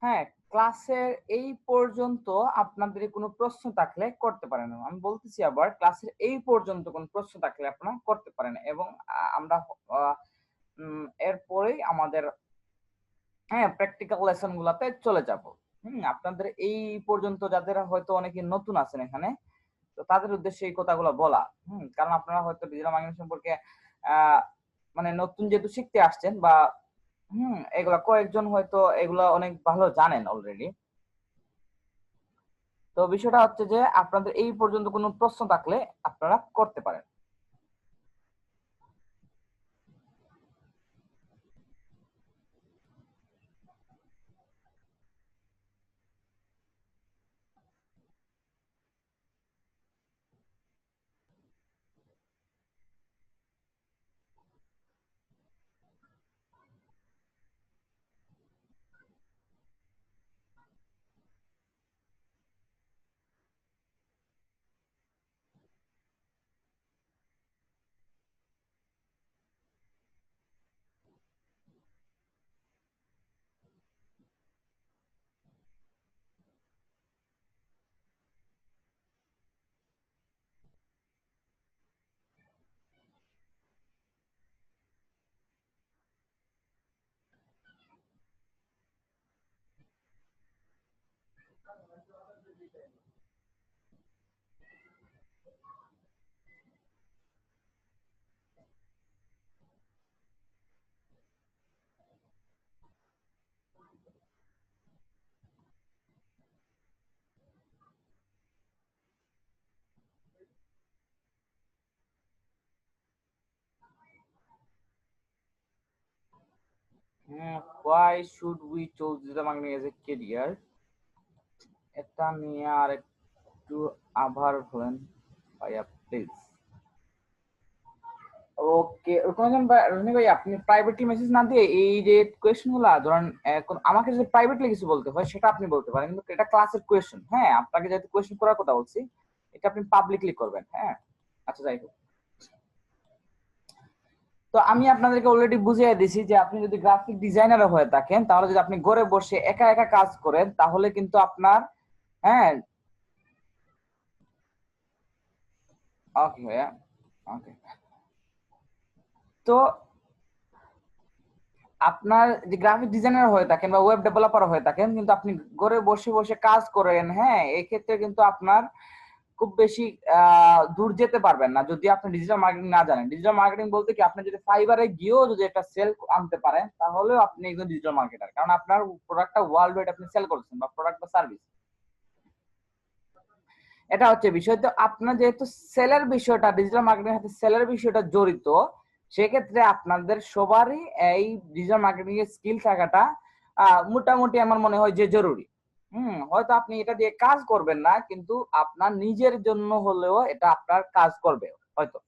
হ্যাঁ, ক্লাসের এই পর্যন্ত আপনাদের কোনো প্রশ্ন থাকলে করতে পারেন। আমি বলতেছি আবার ক্লাসের এই পর্যন্ত কোনো প্রশ্ন থাকলে আপনারা করতে পারেন এবং আমরা আ এরপরেই আমাদের প্র্যাকটিক্যাল লেসন গুলাতে চলে যাব। আপনাদের এই পর্যন্ত যাদের হয়তো অনেকে নতুন আছেন এখানে, তো তাদের উদ্দেশ্যে এই কথাগুলো বলা। কারণ আপনারা হয়তো ডিজিটাল মার্কেটিং সম্পর্কে আ মানে নতুন যেহেতু শিখতে আসছেন বা এগুলা কয়েকজন হয়তো এগুলা অনেক ভালো জানেন অলরেডি। তো বিষয়টা হচ্ছে যে আপনাদের এই পর্যন্ত কোনো প্রশ্ন থাকলে আপনারা করতে পারেন। Why should we choose digital marketing as a career? এটা নিয়ে আর একটু আভার বলেন ভাইয়া প্লিজ। ওকে, রকম রনি ভাই আপনি প্রাইভেটলি মেসেজ না দিয়ে এই যে কোয়েশ্চেন গুলা ধরেন আমাকে যদি প্রাইভেটলি কিছু বলতে হয় সেটা আপনি বলতে পারেন, কিন্তু এটা ক্লাসের কোয়েশ্চেন। হ্যাঁ, আপনাকে যেহেতু কোয়েশ্চেন করার কথা বলছি, এটা আপনি পাবলিকলি করবেন। হ্যাঁ, আচ্ছা যাই হোক। তো আমি আপনাদেরকে অলরেডি বুঝিয়ে দিছি যে আপনি যদি গ্রাফিক ডিজাইনার হয়ে থাকেন, তাহলে যদি আপনি ঘরে বসে একা একা কাজ করেন, তাহলে কিন্তু আপনার হ্যাঁ ওকে ভাইয়া ওকে। তো আপনার যে গ্রাফিক ডিজাইনার হয়ে থাকেন বা ওয়েব ডেভেলপার হয়ে থাকেন, কিন্তু আপনি ঘরে বসে বসে কাজ করেন, হ্যাঁ, এই ক্ষেত্রে কিন্তু আপনার খুব বেশি দূর যেতে পারবেন না যদি আপনি ডিজিটাল মার্কেটিং না জানেন। ডিজিটাল মার্কেটিং বলতে কি, আপনি যদি ফাইবারে গিয়েও যদি একটা সেল আনতে পারেন, তাহলেও আপনি একজন ডিজিটাল মার্কেটার, কারণ আপনার প্রোডাক্টটা ওয়ার্ল্ড ওয়াইড আপনি সেল করছেন বা প্রোডাক্ট বা সার্ভিস। এটা হচ্ছে বিষয়। তো আপনার যেহেতু সেলের বিষয়টা, ডিজিটাল মার্কেটিং সাথে সেলের বিষয়টা জড়িত, সেক্ষেত্রে আপনাদের সবারই এই ডিজিটাল মার্কেটিং এর স্কিল থাকাটা মোটামুটি আমার মনে হয় যে জরুরি। হয়তো আপনি এটা দিয়ে কাজ করবেন না, কিন্তু আপনার নিজের জন্য হলেও এটা আপনার কাজ করবে হয়তো।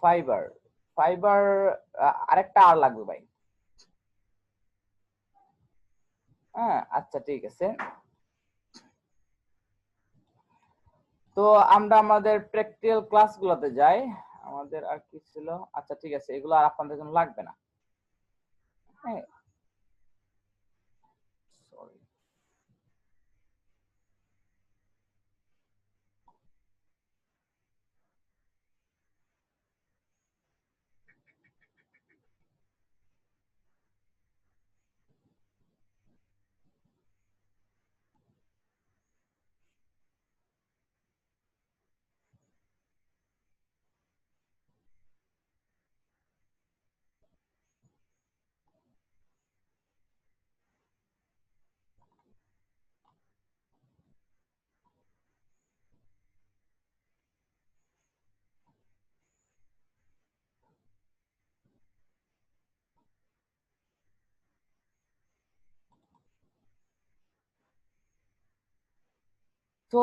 ফাইবার, ফাইবার আরেকটা আর লাগবে ভাই। হ্যাঁ, আচ্ছা ঠিক আছে। তো আমরা আমাদের প্র্যাকটিক্যাল ক্লাসগুলোতে যাই। আমাদের আর কি ছিল? আচ্ছা ঠিক আছে, এগুলো আর আপনাদের জন্য লাগবে না। হ্যাঁ, সরি। তো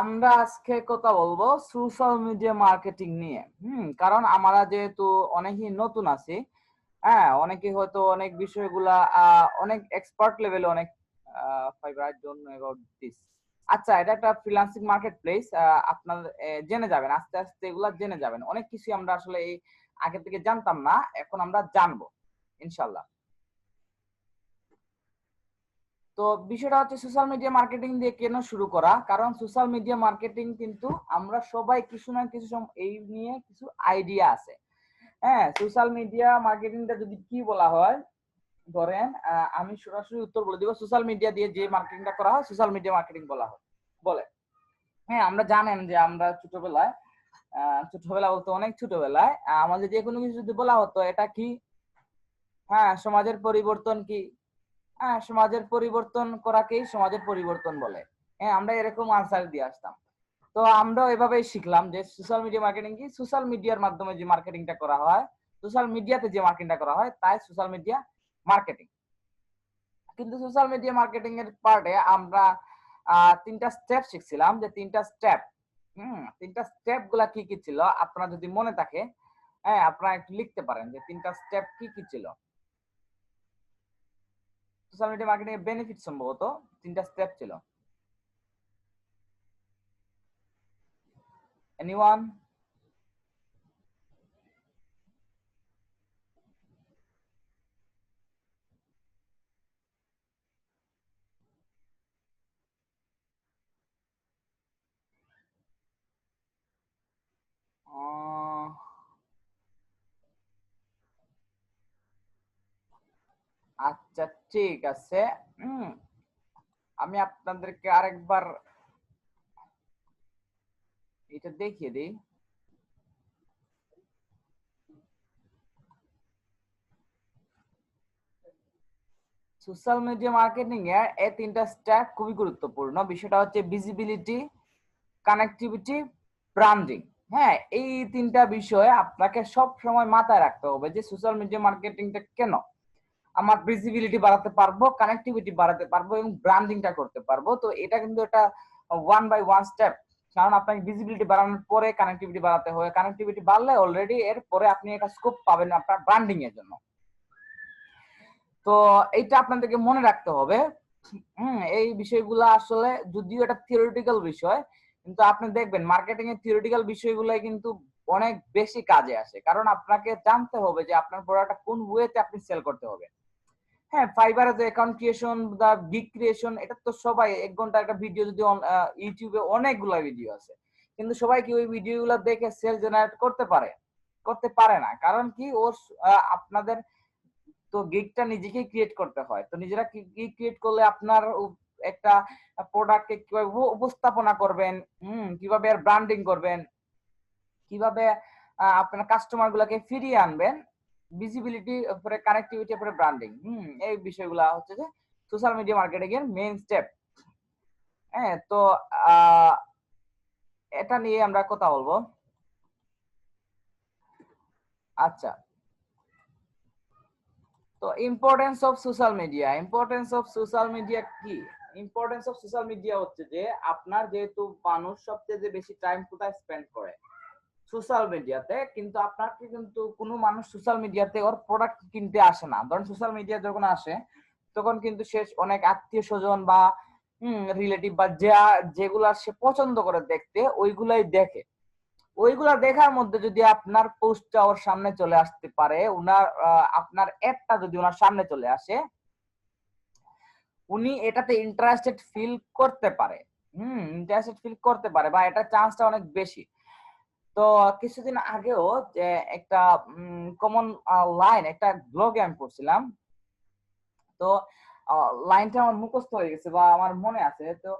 আমরা আজকে কথা বলবো সোশ্যাল মিডিয়া মার্কেটিং নিয়ে। কারণ আমরা যেহেতু অনেকেই নতুন আছি, হ্যাঁ, অনেকে হয়তো অনেক বিষয়গুলা অনেক এক্সপার্ট লেভেলে অনেক fibre don't know about this. আচ্ছা, এটা একটা ফ্রিল্যান্সিং মার্কেট প্লেস। আপনার জেনে যাবেন, আস্তে আস্তে এগুলা জেনে যাবেন। অনেক কিছুই আমরা আসলে এই আগে থেকে জানতাম না, এখন আমরা জানবো ইনশাল্লাহ। তো বিষয়টা হচ্ছে সোশ্যাল মিডিয়া মার্কেটিং দিয়ে কেন শুরু করা, কারণ সোশ্যাল মিডিয়া মার্কেটিং কিন্তু আমরা সবাই কিছু না কিছু এই নিয়ে কিছু আইডিয়া আছে। হ্যাঁ, সোশ্যাল মিডিয়া মার্কেটিংটা যদি কি বলা হয়, ধরেন আমি সরাসরি উত্তর বলে দিব, সোশ্যাল মিডিয়া দিয়ে যে মার্কেটিংটা করা হয় সোশ্যাল মিডিয়া মার্কেটিং বলা হয় বলে। হ্যাঁ, আমরা জানেন যে আমরা ছোটবেলায় ছোটবেলা বলতে অনেক ছোটবেলায় আমাদের যে কোনো কিছু যদি বলা হতো এটা কি, হ্যাঁ সমাজের পরিবর্তন কি, হ্যাঁ সমাজের পরিবর্তন করাকেই সমাজের পরিবর্তন বলে। হ্যাঁ, আমরা এরকম আনসার দিয়ে আসতাম। তো আমরাও এভাবেই শিখলাম যে সোশ্যাল মিডিয়া মার্কেটিং কি, সোশ্যাল মিডিয়ার মাধ্যমে যে মার্কেটিংটা করা হয়, সোশ্যাল মিডিয়াতে যে মার্কেটিংটা করা হয় তাই সোশ্যাল মিডিয়া মার্কেটিং। কিন্তু সোশ্যাল মিডিয়া মার্কেটিং এর পার্টে আমরা তিনটা স্টেপ শিখছিলাম, যে তিনটা স্টেপ, তিনটা স্টেপ গুলা কি কি ছিল আপনার যদি মনে থাকে, হ্যাঁ আপনারা একটু লিখতে পারেন যে তিনটা স্টেপ কি কি ছিল। সোশ্যাল মিডিয়া মার্কেটিং এর বেনিফিট সম্ভবত তিনটা স্টেপ ছিল। এনিওয়ান? আচ্ছা ঠিক আছে, আমি আপনাদেরকে আরেকবার এটা দেখিয়ে দিই। সোশ্যাল মিডিয়া মার্কেটিং এর এই তিনটা স্টেপ খুবই গুরুত্বপূর্ণ। বিষয়টা হচ্ছে ভিজিবিলিটি, কানেক্টিভিটি, ব্র্যান্ডিং। হ্যাঁ, এই তিনটা বিষয় আপনাকে সব সময় মাথায় রাখতে হবে যে সোশ্যাল মিডিয়া মার্কেটিংটা কেন। আমার ভিজিবিলিটি বাড়াতে পারবো, কানেক্টিভিটি বাড়াতে পারবো এবং ব্র্যান্ডিংটা করতে পারবো। তো এটা কিন্তু একটা ওয়ান বাই ওয়ান স্টেপ। কারণ আপনাকে ভিজিবিলিটি বাড়ানোর পরে কানেক্টিভিটি বাড়াতে হবে, কানেক্টিভিটি বাড়লে অলরেডি এর পরে আপনি একটা স্কোপ পাবেন আপনার ব্র্যান্ডিং এর জন্য। তো এইটা আপনাদেরকে মনে রাখতে হবে। এই বিষয়গুলো আসলে যদিও এটা থিওরিটিক্যাল বিষয়, কিন্তু আপনি দেখবেন মার্কেটিং এর থিওরিটিক্যাল বিষয়গুলো কিন্তু অনেক বেশি কাজে আসে। কারণ আপনাকে জানতে হবে যে আপনার প্রোডাক্টটা কোন ওয়েতে আপনি সেল করতে হবে। হ্যাঁ, ফাইবারে যে অ্যাকাউন্ট ক্রিয়েশন বা গিগ ক্রিয়েশন, এটা তো সবাই ১ ঘন্টা একটা ভিডিও যদি ইউটিউবে অনেকগুলা ভিডিও আছে, কিন্তু সবাই কি ওই ভিডিওগুলো দেখে সেল জেনারেট করতে পারে? করতে পারে না। কারণ কি ওর আপনাদের তো গিগটা নিজেকেই ক্রিয়েট করতে হয়। তো নিজেরা গিগ ক্রিয়েট করলে আপনার একটা প্রোডাক্টকে কিভাবে উপস্থাপনা করবেন, কিভাবে এর ব্র্যান্ডিং করবেন, কিভাবে আপনার কাস্টমার গুলাকে ফিরিয়ে আনবেন, ভিজিবিলিটি পরে কানেক্টিভিটি পরে ব্র্যান্ডিং, এই বিষয়গুলা হচ্ছে যে সোশ্যাল মিডিয়া মার্কেটিং এর মেইন স্টেপ। হ্যাঁ, তো এটা নিয়ে আমরা কথা বলবো। আচ্ছা, তো importance of social media, importance of social media কি? ইম্পর্টেন্স অফ সোশ্যাল মিডিয়া হচ্ছে যে আপনার যেহেতু মানুষ সবচেয়ে বেশি টাইম কোথায় স্পেন্ড করে, সোশ্যাল মিডিয়াতে, কিন্তু আপনাকে কিন্তু কোনো মানুষ সোশ্যাল মিডিয়াতে ওর প্রোডাক্ট কিনতে আসে না। ধরেন সোশ্যাল মিডিয়া যখন আসে তখন কিন্তু সে অনেক আত্মীয় স্বজন বা রিলেটিভ বা যেগুলা সে পছন্দ করে দেখতে ওইগুলাই দেখে। ওইগুলা দেখার মধ্যে যদি আপনার পোস্টটা ওর সামনে চলে আসতে পারে, উনার আপনার অ্যাডটা যদি ওনার সামনে চলে আসে, উনি এটাতে ইন্টারেস্টেড ফিল করতে পারে। ইন্টারেস্টেড ফিল করতে পারে বা এটা চান্সটা অনেক বেশি। তো কিছুদিন আগেও যে একটা কমন লাইন একটা ব্লগে আমি পড়ছিলাম। তো লাইনটা আমার মুখস্থ হয়ে গেছে বা আমার মনে আছে। তো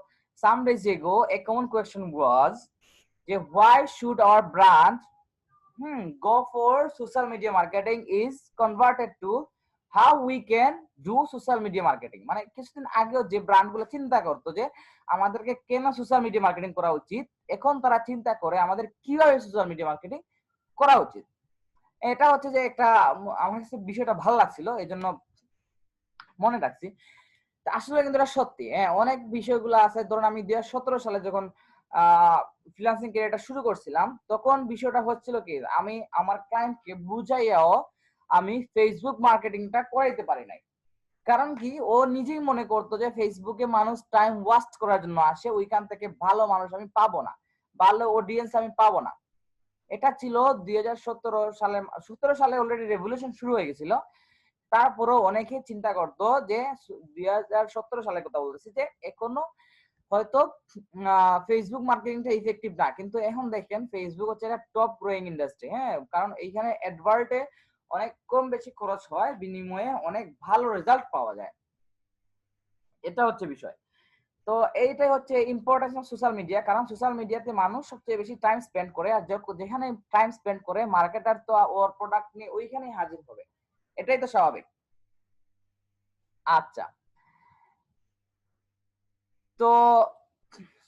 some days ago a common question was যে why should our brand go for social media marketing is converted to how we can do social media marketing। মানে কিছুদিন আগেও যে ব্র্যান্ড গুলো চিন্তা করতো যে আমাদেরকে কেন সোশ্যাল মিডিয়া মার্কেটিং করা উচিত, এখন তারা চিন্তা করে আমাদের কিভাবে সোশ্যাল মিডিয়া মার্কেটিং করা উচিত। এটা হচ্ছে যে একটা আমার কাছে বিষয়টা ভালো লাগছিল, এই জন্য মনে রাখছি। আসলে কিন্তু এটা সত্যি। হ্যাঁ, অনেক বিষয়গুলো আছে। ধরুন আমি ২০১৭ সালে যখন ফ্রিল্যান্সিং ক্যারিয়ারটা শুরু করছিলাম, তখন বিষয়টা হচ্ছিল কি আমি আমার ক্লায়েন্টকে বুঝাইয়াও আমি ফেসবুক মার্কেটিংটা করাইতে পারি নাই। কারণ কি ও নিজেই মনে করতো যে ফেসবুকে মানুষ টাইম ওয়েস্ট করার জন্য আসে, ওইখান থেকে ভালো মানুষ আমি পাবো না, ভালো অডিয়েন্স আমি পাবো না। এটা ছিল 2017 সালে। 17 সালে অলরেডি রেভলিউশন শুরু হয়ে গেছিল। তারপরেও অনেকে চিন্তা করতো যে 2017 সালের কথা বলতেছি, যে এখনো হয়তো ফেসবুক মার্কেটিংটা ইফেক্টিভ না, কিন্তু এখন দেখেন ফেসবুক হচ্ছে একটা টপ গ্রোয়িং ইন্ডাস্ট্রি। হ্যাঁ, কারণ এইখানে অ্যাডভার্টে অনেক কম বেশি খরচ হয়, বিনিময়ে অনেক ভালো রেজাল্ট পাওয়া যায়। এটা হচ্ছে বিষয়। তো এইটাই হচ্ছে ইম্পর্টেন্স অফ সোশ্যাল মিডিয়া, কারণ সোশ্যাল মিডিয়াতে মানুষ সবচেয়ে বেশি টাইম স্পেন্ড করে, আর যেখানে টাইম স্পেন্ড করে মার্কেটার তো ওর প্রোডাক্ট নিয়ে ওইখানেই হাজির হবে, এটাই তো স্বাভাবিক। আচ্ছা, তো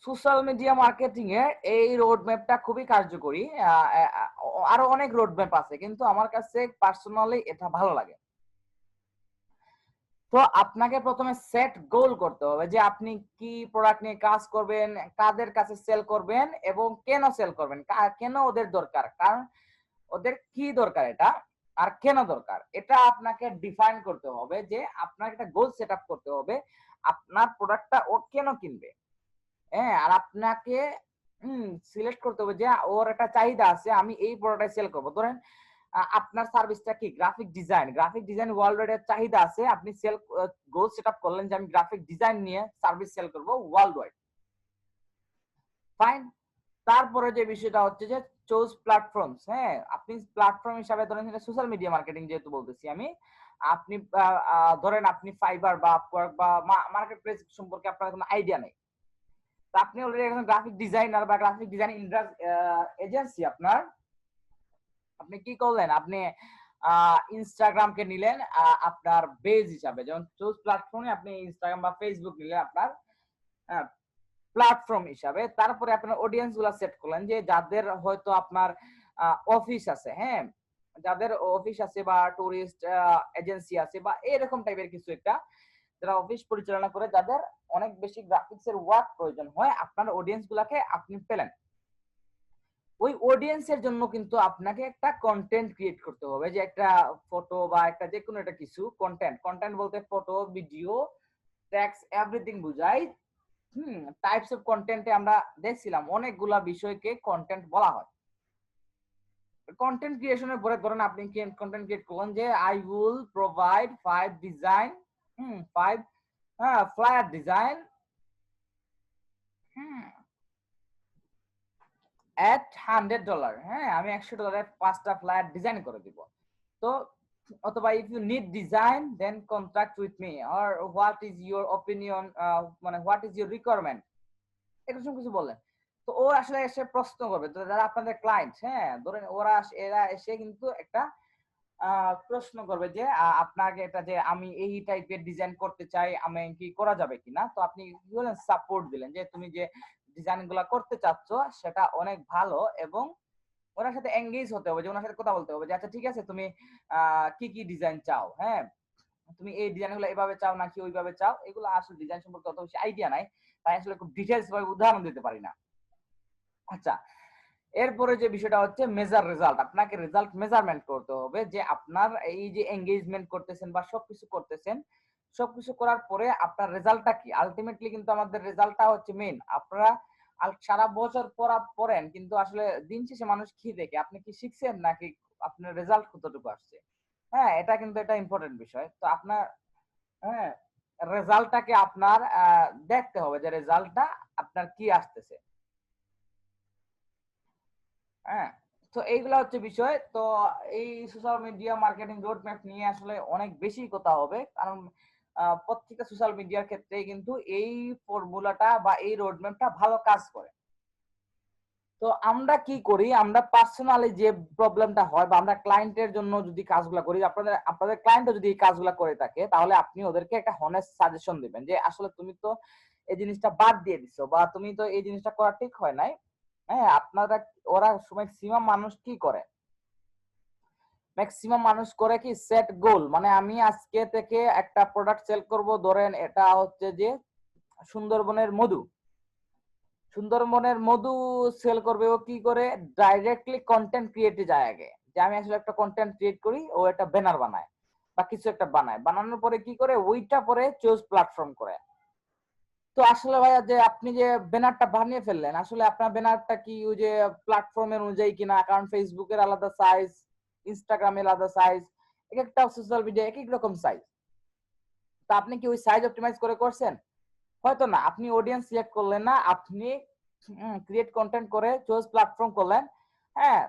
সোশ্যাল মিডিয়া মার্কেটিং এর এই রোড ম্যাপটা খুবই কার্যকরী। আরো অনেক রোড ম্যাপ আছে, কিন্তু আমার কাছে পার্সোনালি এটা ভালো লাগে। তো আপনাকে প্রথমে সেট গোল করতে হবে যে আপনি কি প্রোডাক্ট নিয়ে কাজ করবেন, কাদের কাছে সেল করবেন এবং কেন সেল করবেন, কেন ওদের দরকার, কারণ ওদের কি দরকার এটা আর কেন দরকার, এটা আপনাকে ডিফাইন করতে হবে। যে আপনার একটা গোল সেট আপ করতে হবে আপনার প্রোডাক্টটা ও কেন কিনবে। হ্যাঁ, আর আপনাকে সিলেক্ট করতে হবে যে ওর একটা চাহিদা আছে, আমি এই প্রোডাক্টটা সেল করবো। ধরেন আপনার সার্ভিসটা কি graphic design, graphic design world wide চাহিদা আছে, আপনি সেল গোল সেট আপ করলেন যে আমি গ্রাফিক ডিজাইন নিয়ে সার্ভিস সেল করবো ওয়ার্ল্ড ওয়াইড। ফাইন। তারপরে যে বিষয়টা হচ্ছে যে চুজ প্ল্যাটফর্মস। হ্যাঁ, আপনি প্ল্যাটফর্ম হিসাবে ধরেন সোশ্যাল মিডিয়া মার্কেটিং যেহেতু বলতেছি আমি, আপনি ধরেন আপনি ফাইবার বা আপওয়ার্ক বা মার্কেট প্লেস সম্পর্কে আপনার কোনো আইডিয়া নেই, তো আপনি অলরেডি একজন গ্রাফিক ডিজাইনার বা গ্রাফিক ডিজাইন এজেন্সি আপনার, আপনি কি করলেন, আপনি ইনস্টাগ্রামকে নিলেন আপনার বেজ হিসাবে, যেমন চুজ প্ল্যাটফর্মে আপনি ইনস্টাগ্রাম বা ফেসবুক নিলেন আপনার প্ল্যাটফর্ম হিসাবে। তারপরে আপনার অডিয়েন্স গুলা সেট করলেন যে যাদের হয়তো আপনার অফিস আছে, হ্যাঁ, যাদের অফিস আছে বা টুরিস্ট এজেন্সি আছে বা এরকম টাইপের কিছু একটা, যারা অফিস পরিচালনা করে, যাদের অনেক বেশি গ্রাফিক্স এর ওয়ার্ক প্রয়োজন হয়, আপনার অডিয়েন্স গুলাকে আপনি পেলেন। ওই অডিয়েন্সের জন্য কিন্তু আপনাকে একটা কন্টেন্ট ক্রিয়েট করতে হবে, যে একটা ফটো বা একটা যে কোনো একটা কিছু কন্টেন্ট, কন্টেন্ট বলতে ফটো, ভিডিও, টেক্সট এভরিথিং বুঝাই। টাইপস অফ কন্টেন্টে আমরা দেখছিলাম অনেকগুলা বিষয়কে কন্টেন্ট বলা হয়। কন্টেন্ট ক্রিয়েশনের পরে ধরেন আপনি কন্টেন্ট ক্রিয়েট করলেন যে I will provide 5 design, 5 flyer design at $100। হ্যাঁ, আমি $100 5টা ফ্লায়ার ডিজাইন করে দিব। তো অথবা if you need design then contact with me, or what is your opinion, মানে হোয়াট ইজ ইউর রিকোয়ারমেন্ট, এরকম কিছু বললেন। তো ও আসলে এসে প্রশ্ন করবে, তো যারা আপনাদের ক্লায়েন্ট, হ্যাঁ ধরেন এরা এসে কিন্তু একটা প্রশ্ন করবে যে আপনাকে এটা যে আমি এই টাইপের ডিজাইন করতে চাই, আমি কি করা যাবে কিনা। তো আপনি কি বলেন, সাপোর্ট দিলেন যে তুমি যে ডিজাইন গুলা করতে চাচ্ছ সেটা অনেক ভালো, এবং ওনার সাথে এঙ্গেজ হতে হবে, যে ওনার সাথে কথা বলতে হবে যে আচ্ছা ঠিক আছে তুমি কি কি ডিজাইন চাও, হ্যাঁ তুমি এই ডিজাইন গুলো এভাবে চাও নাকি ওইভাবে চাও। এগুলো আসলে ডিজাইন সম্পর্কে অত বেশি আইডিয়া নাই, তাই আসলে খুব ডিটেলস ভাবে উদাহরণ দিতে পারি না। আচ্ছা, এরপরে যে বিষয়টা হচ্ছে মেজার রেজাল্ট, আপনাকে রেজাল্ট মেজারমেন্ট করতে হবে, যে আপনার এই যে এঙ্গেজমেন্ট করতেছেন বা সবকিছু করতেছেন, সবকিছু করার পরে আপনার রেজাল্টটা কি। আলটিমেটলি কিন্তু আমাদের রেজাল্টটা হচ্ছে মেইন। আপনারা সারা বছর পড়েন, কিন্তু আসলে দিন শেষে মানুষ কি দেখে, আপনি কি শিখছেন নাকি আপনার রেজাল্ট কতটুকু আসছে। হ্যাঁ, এটা কিন্তু একটা ইম্পর্টেন্ট বিষয়। তো আপনার হ্যাঁ রেজাল্টটাকে আপনার দেখতে হবে যে রেজাল্টটা আপনার কি আসতেছে। হ্যাঁ, তো এইগুলা হচ্ছে বিষয়। তো এই social media marketing road map নিয়ে আসলে অনেক বেশি কথা হবে, কারণ প্রত্যেকটা সোশ্যাল মিডিয়ার ক্ষেত্রে কিন্তু এই ফর্মুলাটা বা এই রোড ম্যাপটা ভালো কাজ করে। তো আমরা কি করি, আমরা পার্সোনালি যে প্রবলেমটা হয় বা আমরা ক্লায়েন্টের জন্য যদি কাজগুলো করি, আপনাদের ক্লায়েন্টও যদি এই কাজগুলো করে থাকে, তাহলে আপনি ওদেরকে একটা হনেস্ট সাজেশন দিবেন যে আসলে তুমি তো এই জিনিসটা বাদ দিয়ে দিছো, বা তুমি তো এই জিনিসটা করা ঠিক হয় নাই। হ্যাঁ, আপনারা ওরা ম্যাক্সিমাম মানুষ কি করে, ম্যাক্সিমাম মানুষ করে কি সেট গোল, মানে আমি আজকে থেকে একটা প্রোডাক্ট সেল করব, ধরেন এটা হচ্ছে যে সুন্দরবনের মধু। সুন্দরবনের মধু সেল করবে, ও কি করে ডাইরেক্টলি কন্টেন্ট ক্রিয়েটে যায় আগে, যে আমি আসলে একটা কন্টেন্ট ক্রিয়েট করি, ও একটা ব্যানার বানায়, বা কিছু একটা বানায়, বানানোর পরে কি করে ওইটা পরে চুজ প্ল্যাটফর্ম করে। তো আসলে ভাইয়া যে আপনি যে ব্যানারটা বানিয়ে ফেললেন, আসলে আপনার ব্যানারটা কি ওই যে প্ল্যাটফর্মের অনুযায়ী কিনা? কারণ ফেসবুকের আলাদা সাইজ, ইনস্টাগ্রামের আলাদা সাইজ, এক একটা সোশ্যাল মিডিয়া এক এক রকম সাইজ। তো আপনি কি ওই সাইজ অপটিমাইজ করে করছেন? হয়তো না, আপনি অডিয়েন্স সিলেক্ট করলেন না, আপনি ক্রিয়েট কন্টেন্ট করে চুজ প্ল্যাটফর্ম করলেন। হ্যাঁ,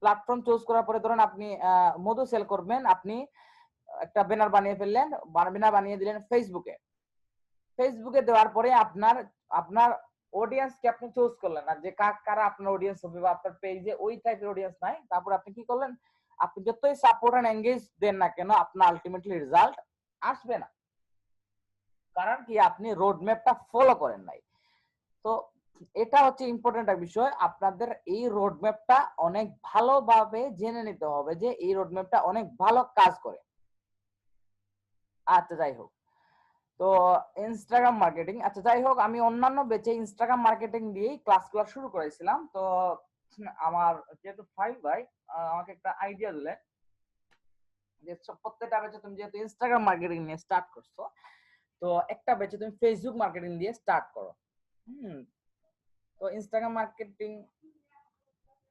প্ল্যাটফর্ম চুজ করার পরে ধরুন আপনি মধু সেল করবেন, আপনি একটা ব্যানার বানিয়ে ফেললেন, ব্যানার বানিয়ে দিলেন ফেসবুকে। ফেসবুকে দেওয়ার পরে আপনার আপনার অডিয়েন্সকে আপনি চুজ করলেন না যে কারা আপনার অডিয়েন্স হবে বা আপনার পেজে ওই টাইপের অডিয়েন্স নাই। তারপর আপনি কি করলেন? আপনি যতই সাপোর্ট এন্ড এনগেজ দেন না কেন, আপনার আলটিমেটলি রেজাল্ট আসবে না। কারণ কি আপনি রোড ম্যাপটা ফলো করেন নাই। তো এটা হচ্ছে ইম্পর্টেন্ট একটা বিষয়। আপনাদের এই রোড ম্যাপটা অনেক ভালোভাবে জেনে নিতে হবে যে এই রোড ম্যাপটা অনেক ভালো কাজ করে। আচ্ছা যাই হোক। তো ইনস্টাগ্রাম মার্কেটিং, আচ্ছা যাই হোক, আমি অন্যান্য বেচে ইনস্টাগ্রাম মার্কেটিং দিয়েই ক্লাসগুলো শুরু করেছিলাম। তো আমার যেহেতু ফাইভ ভাই আমাকে একটা আইডিয়া দিলেন যে প্রত্যেকটা বেচে তুমি যেহেতু ইনস্টাগ্রাম মার্কেটিং নিয়ে স্টার্ট করছো, তো একটা বেচে তুমি ফেসবুক মার্কেটিং দিয়ে স্টার্ট করো। হুম। তো ইনস্টাগ্রাম মার্কেটিং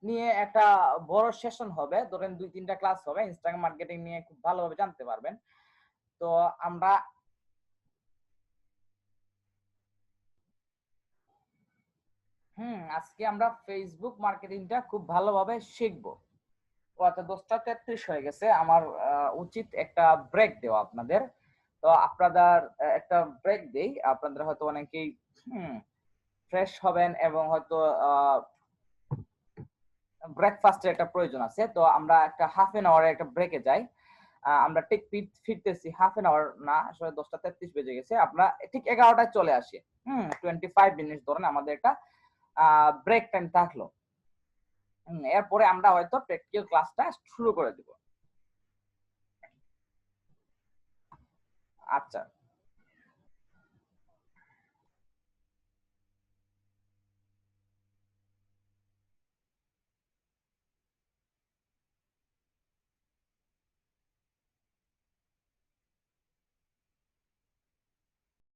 নিয়ে একটা বড় সেশন হবে, ধরেন 2-3টা ক্লাস হবে, ইনস্টাগ্রাম মার্কেটিং নিয়ে খুব ভালোভাবে জানতে পারবেন। তো আমরা আজকে আমরা ফেসবুক মার্কেটিংটা খুব ভালোভাবে শিখবো। ও আচ্ছা, 10টা 33 হয়ে গেছে, আমার উচিত একটা ব্রেক দেওয়া আপনাদের। তো আপনাদের একটা ব্রেক দেই, আপনাদের হয়তো অনেকেই ফ্রেশ হবেন এবং হয়তো ব্রেকফাস্টের একটা প্রয়োজন আছে। তো আমরা একটা হাফ এন আওয়ারের একটা ব্রেকে যাই। আমরা ঠিক ফিরতেছি, হাফ এন আওয়ার না, আসলে 10টা 33 বেজে গেছে, আমরা ঠিক 11টায় চলে আসি। 25 মিনিট ধরেন আমাদের একটা ব্রেক টাইম থাকলো। এরপরে আমরা হয়তো প্র্যাকটিক্যাল ক্লাসটা শুরু করে দিব। আচ্ছা।